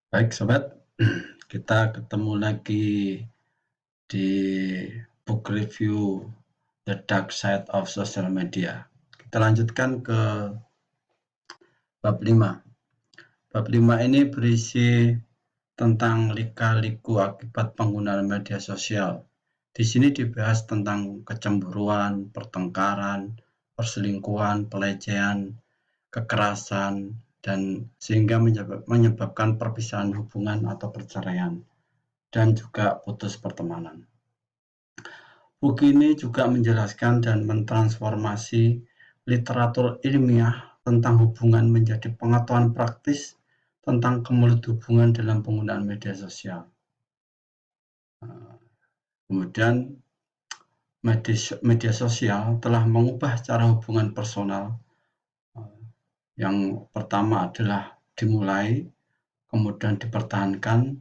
Baik sobat, kita ketemu lagi di book review The Dark Side of Social Media. Kita lanjutkan ke bab 5. Bab 5 ini berisi tentang lika-liku akibat penggunaan media sosial. Di sini dibahas tentang kecemburuan, pertengkaran, perselingkuhan, pelecehan, kekerasan, dan sehingga menyebabkan perpisahan hubungan atau perceraian, dan juga putus pertemanan. Buku ini juga menjelaskan dan mentransformasi literatur ilmiah tentang hubungan menjadi pengetahuan praktis tentang kemelut hubungan dalam penggunaan media sosial. Kemudian media sosial telah mengubah cara hubungan personal. Yang pertama adalah dimulai, kemudian dipertahankan,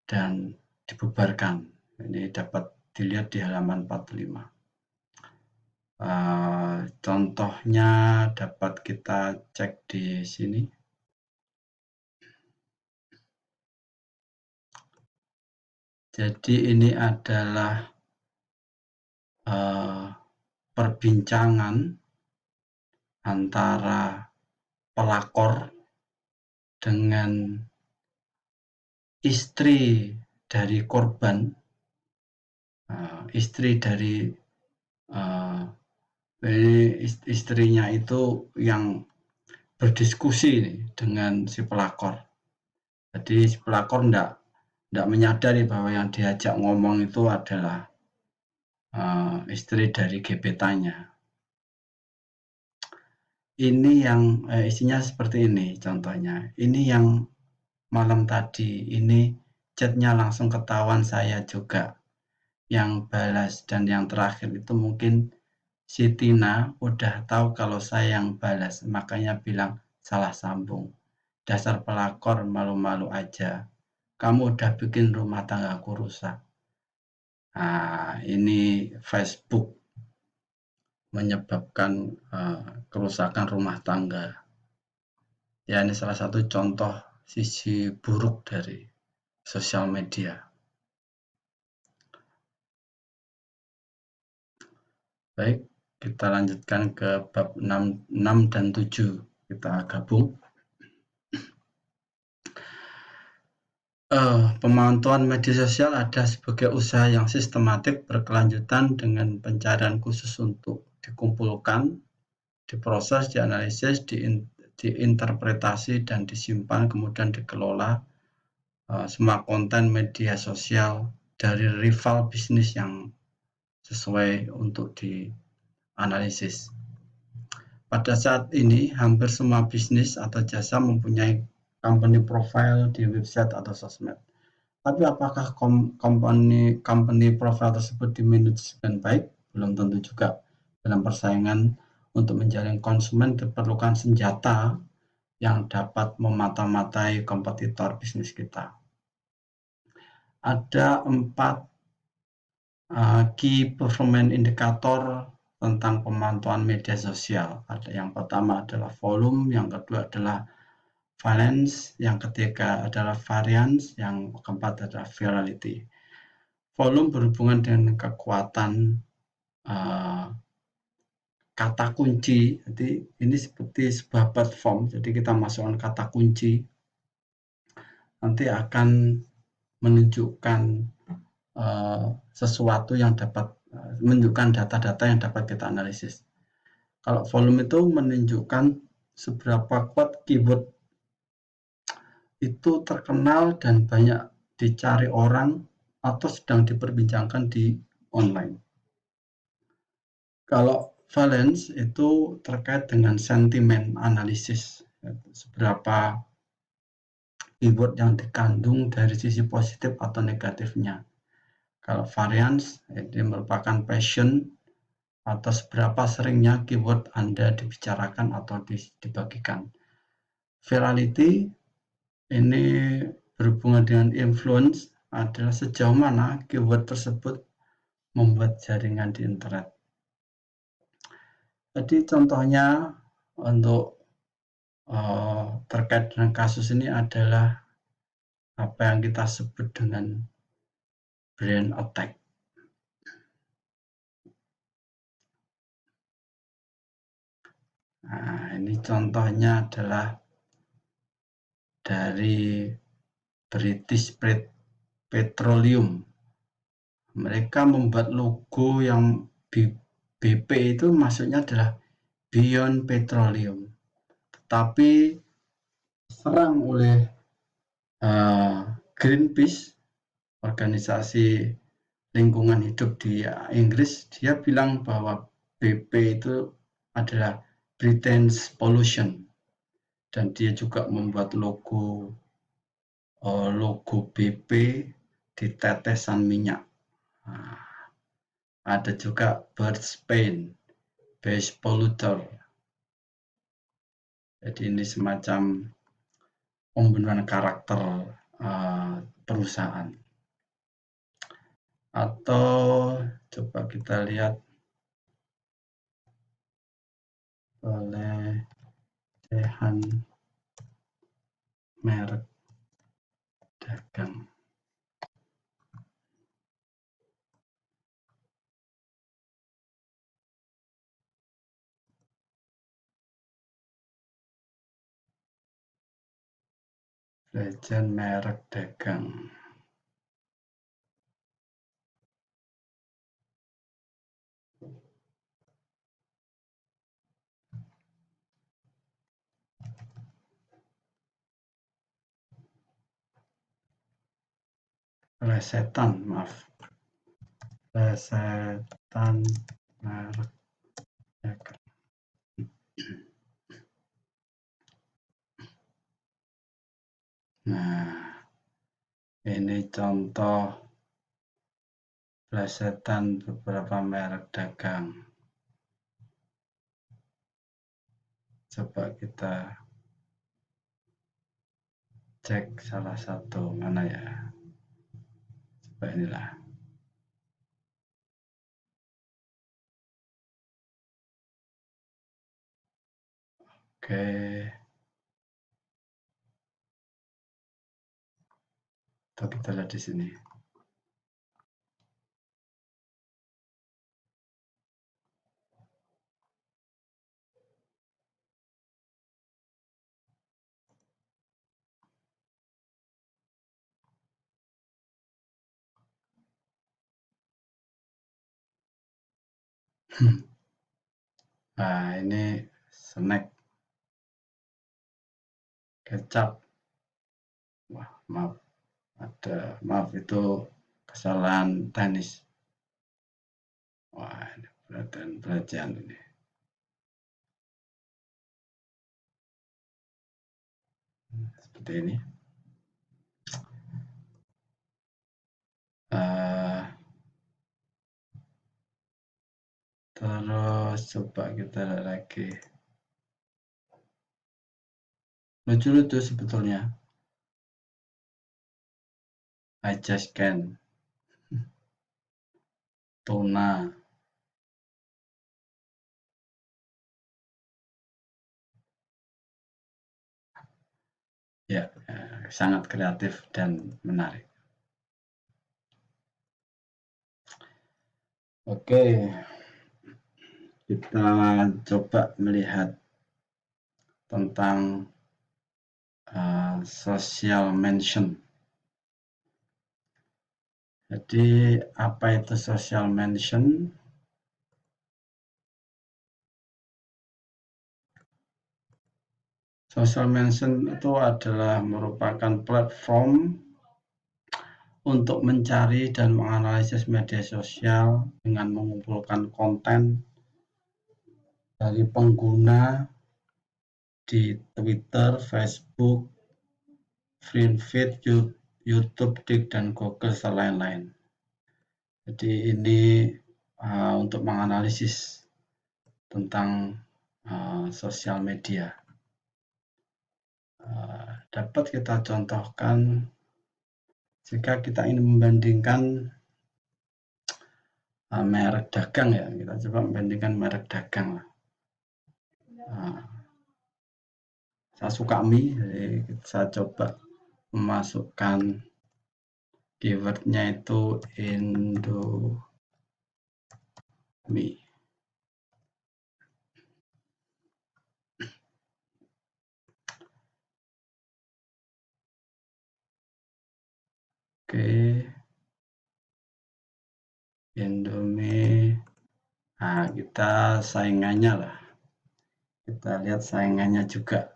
dan dibubarkan. Ini dapat dilihat di halaman 45. Contohnya dapat kita cek di sini. Jadi ini adalah perbincangan antara pelakor dengan istri dari korban, istri dari istrinya itu yang berdiskusi dengan si pelakor. Jadi si pelakor tidak menyadari bahwa yang diajak ngomong itu adalah istri dari gebetannya. Ini yang isinya seperti ini contohnya. Ini yang malam tadi, ini chatnya langsung ketahuan saya juga yang balas, dan yang terakhir itu mungkin si Tina udah tahu kalau saya yang balas, makanya bilang salah sambung. Dasar pelakor, malu-malu aja. Kamu udah bikin rumah tanggaku rusak. Nah, ini Facebook menyebabkan kerusakan rumah tangga. Ya, ini salah satu contoh sisi buruk dari sosial media. Baik, kita lanjutkan ke bab 6 dan 7. Kita gabung. Pemantauan media sosial ada sebagai usaha yang sistematik berkelanjutan dengan pencarian khusus untuk dikumpulkan, diproses, dianalisis, diinterpretasi, dan disimpan, kemudian dikelola semua konten media sosial dari rival bisnis yang sesuai untuk dianalisis. Pada saat ini, hampir semua bisnis atau jasa mempunyai company profile di website atau sosmed. Tapi apakah company profile tersebut dimanage dengan baik? Belum tentu juga. Dalam persaingan untuk menjaring konsumen diperlukan senjata yang dapat memata-matai kompetitor bisnis kita. Ada 4 key performance indicator tentang pemantauan media sosial. Ada yang pertama adalah volume, yang kedua adalah valence, yang ketiga adalah variance, yang keempat adalah virality. Volume berhubungan dengan kekuatan kata kunci. Jadi ini seperti sebuah platform, jadi kita masukkan kata kunci, nanti akan menunjukkan sesuatu yang dapat menunjukkan data-data yang dapat kita analisis. Kalau volume itu menunjukkan seberapa kuat keyword itu terkenal dan banyak dicari orang atau sedang diperbincangkan di online. Kalau valence itu terkait dengan sentimen analisis, seberapa keyword yang dikandung dari sisi positif atau negatifnya. Kalau variance itu merupakan passion atau seberapa seringnya keyword Anda dibicarakan atau dibagikan. Virality ini berhubungan dengan influence, adalah sejauh mana keyword tersebut membuat jaringan di internet. Jadi contohnya untuk terkait dengan kasus ini adalah apa yang kita sebut dengan brand attack. Nah, ini contohnya adalah dari British Petroleum. Mereka membuat logo yang BP itu maksudnya adalah Beyond Petroleum, tapi serang oleh Greenpeace, organisasi lingkungan hidup di Inggris. Dia bilang bahwa BP itu adalah Britain's pollution, dan dia juga membuat logo BP di tetesan minyak. Nah, ada juga Birds Pain, Base Polluter. Jadi ini semacam pembunuhan karakter perusahaan. Atau coba kita lihat pelecehan merek dagang. Pelecehan merek dagang. Plesetan, maaf. Plesetan merek dagang. Nah, ini contoh plesetan beberapa merek dagang. Coba kita cek salah satu, mana ya? Coba inilah. Oke. Atau kita lihat di sini. Nah, ini snack kecap. Wah, maaf itu kesalahan teknis. Wah, ini pelecehan ini. Seperti ini. Terus coba kita lihat lagi. Lucu-lucu sebetulnya. I just can. Tuna. Ya, sangat kreatif dan menarik. Oke, kita coba melihat tentang social mention. Jadi apa itu social mention? Social mention itu adalah merupakan platform untuk mencari dan menganalisis media sosial dengan mengumpulkan konten dari pengguna di Twitter, Facebook, Feed, YouTube, Dik, dan Google, dan lain-lain. Jadi ini untuk menganalisis tentang sosial media. Dapat kita contohkan jika kita ingin membandingkan merek dagang, ya, kita coba membandingkan merek dagang. Saya suka mie, jadi saya coba memasukkan keywordnya itu Indomie. Oke, Indomie. Nah, kita saingannya lah. Kita lihat saingannya juga.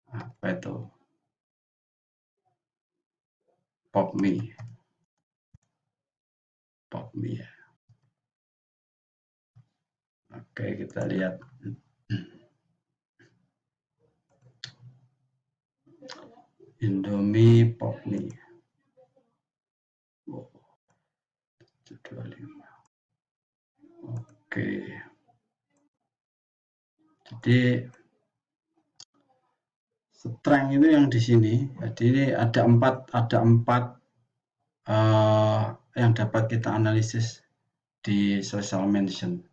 Apa itu? Popme. Popme ya. Oke, kita lihat. Indomie Popme. Oh, 725. Oke. Jadi strength itu yang di sini. Jadi ini ada empat yang dapat kita analisis di social mention.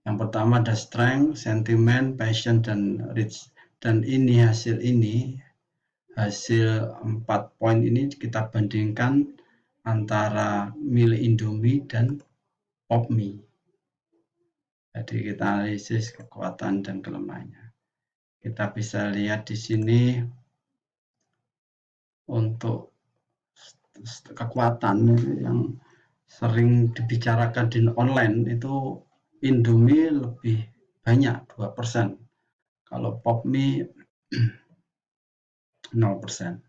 Yang pertama ada strength, sentiment, passion, dan reach. Dan ini hasil 4 poin ini kita bandingkan antara milih Indomie dan Popme. Jadi kita analisis kekuatan dan kelemahannya. Kita bisa lihat di sini untuk kekuatan yang sering dibicarakan di online itu Indomie lebih banyak 2%. Kalau Popme 0%.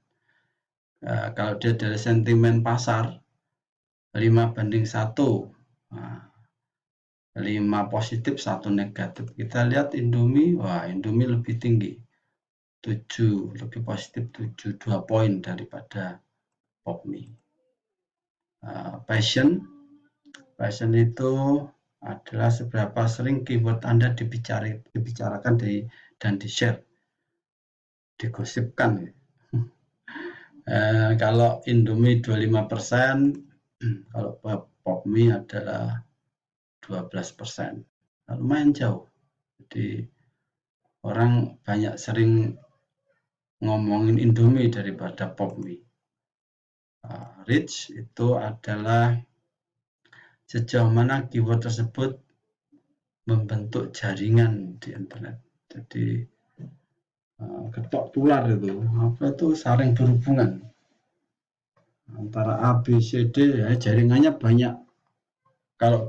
Kalau dia dari sentimen pasar 5:1. 5 positif 1 negatif. Kita lihat Indomie, wah Indomie lebih tinggi. 7 lebih positif 7, 2 poin daripada Popme. Passion itu adalah seberapa sering keyword Anda dibicarakan dan di-share, digosipkan. Kalau Indomie 25%, kalau Popme adalah 12%. Lumayan jauh. Jadi orang banyak sering ngomongin Indomie daripada Popme. Reach itu adalah sejauh mana keyword tersebut membentuk jaringan di internet. Jadi ketok tular itu saling berhubungan antara A, B, C, D ya, jaringannya banyak. Kalau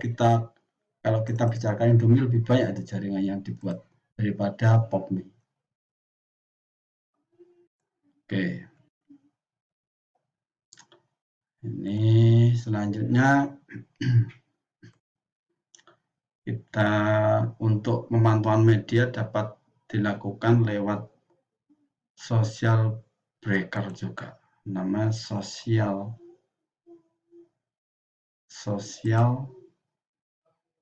kita bicarakan Indomie lebih banyak itu jaringan yang dibuat daripada Popme. Oke. Ini selanjutnya kita untuk pemantauan media dapat dilakukan lewat social breaker juga. Namanya social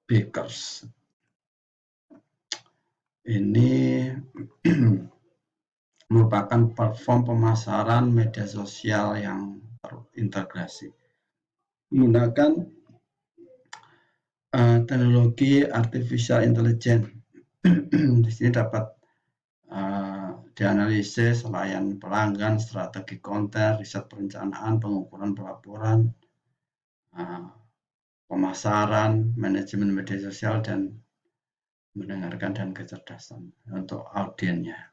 breakers. Ini merupakan platform pemasaran media sosial yang terintegrasi menggunakan teknologi artificial intelligence. Di sini dapat dianalisis layanan pelanggan, strategi konten, riset perencanaan, pengukuran pelaporan, pemasaran, manajemen media sosial, dan mendengarkan dan kecerdasan untuk audiennya.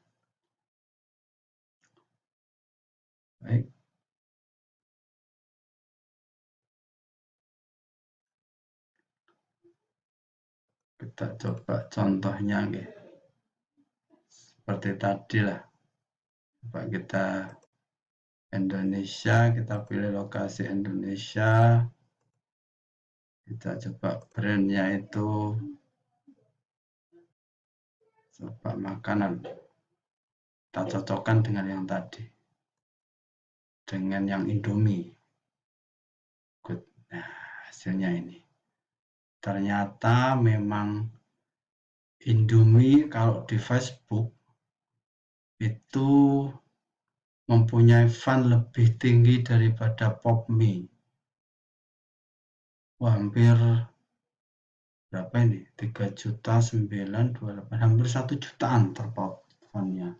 Baik. Kita coba contohnya seperti tadi lah. Coba kita Indonesia, kita pilih lokasi Indonesia. Kita coba brandnya itu coba makanan. Kita cocokkan dengan yang tadi. Dengan yang Indomie. Good. Nah, hasilnya ini. Ternyata memang Indomie kalau di Facebook itu mempunyai fan lebih tinggi daripada Popme. Wah, hampir berapa ini? 3.928, hampir 1 jutaan terpaut fan-nya.